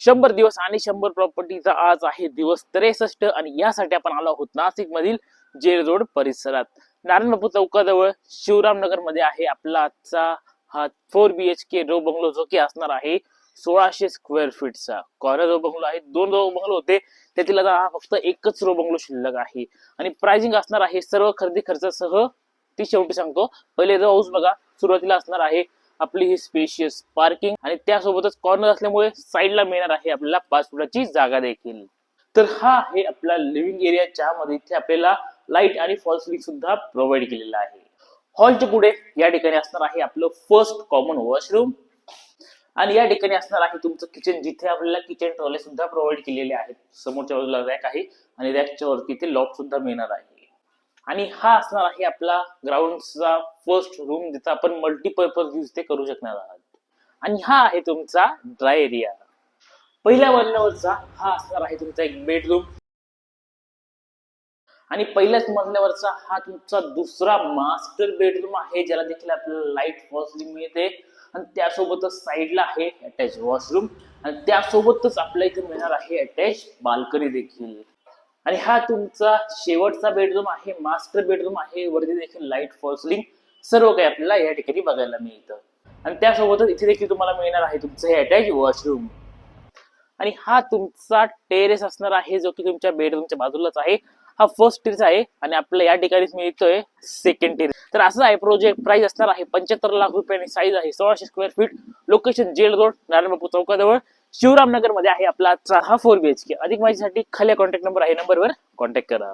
100 दिवस आणि 100 प्रॉपर्टीचा आज आहे दिवस 63 आणि यासाठी आपण आलो आहोत नाशिक मधील जेल रोड परिसरात नारायण बापू चौकाजवळ शिवरामनगर मध्ये आहे आपला आजचा हा 4 BHK रो बंगलो जो की असणार आहे 1600 स्क्वेअर फीटचा कॉर्नर रो बंगलो आहे। 2 रो बंगलो होते त्यातील आता हा फक्त एकच रो बंगलो शिल्लक आहे आणि प्राइसिंग असणार आहे सर्व खरेदी खर्चासह ती शेवटी सांगतो। पहिले रो हाऊस बघा, सुरुवातीला असणार आहे आपली ही स्पेशियस पार्किंग आणि त्यासोबतच कॉर्नर असल्यामुळे साइडला मिळणार आहे आपल्याला 5 फुटाची जागा देखील। तर हा आहे आपला लिव्हिंग एरिया ज्यामध्ये इथे आपल्याला लाईट आणि फॉल सिलिंग सुद्धा प्रोव्हाइड केलेला आहे। हॉलच्या पुढे या ठिकाणी असणार आहे आपलं फर्स्ट कॉमन वॉशरूम आणि या ठिकाणी असणार आहे तुमचं किचन जिथे आपल्याला किचन ट्रॉले सुद्धा प्रोव्हाइड केलेले आहेत। समोरच्या बाजूला रॅक आहे आणि रॅकच्या वरती इथे लॉक सुद्धा मिळणार आहे आणि हा असणार आहे आपला ग्राउंडचा फर्स्ट रूम जिथे आपण मल्टीपर्पज यूज ते करू शकणार आहात। आणि हा आहे तुमचा ड्राय एरिया। पहिल्या मजल्यावरचा हा असणार आहे तुमचा एक बेडरूम आणि पहिल्याच मजल्यावरचा हा तुमचा दुसरा मास्टर बेडरूम आहे ज्याला देखील आपल्याला लाईट फॉल सिलिंग मिळते आणि त्यासोबतच साइडला आहे अटॅच वॉशरूम आणि त्यासोबतच आपल्या इथे मिळणार आहे अटॅच बाल्कनी देखील। आणि हा तुमचा शेवटचा बेडरूम आहे, मास्टर बेडरूम आहे। वरती देखील लाईट फॉल सिलिंग सर्व काही आपल्याला या ठिकाणी बघायला मिळतं आणि त्यासोबतच इथे देखील तुम्हाला मिळणार आहे तुमचं हे अटॅच वॉशरूम। आणि हा तुमचा टेरेस असणार आहे जो की तुमच्या बेडरूमच्या बाजूलाच आहे। हा फर्स्ट टेरेस आहे आणि आपल्याला या ठिकाणी मिळतोय सेकंड टेरेस। तर असं आहे प्रोजेक्ट, प्राइस असणार आहे 75 लाख रुपये आणि साईज आहे 1600 square feet. Location jail road Narayan Bapu चौकाजवळ शिवरामनगर मध्ये आहे आपला हा 4 BHK। अधिक माहितीसाठी खाली कॉन्टॅक्ट नंबर आहे, नंबरवर कॉन्टॅक्ट करा।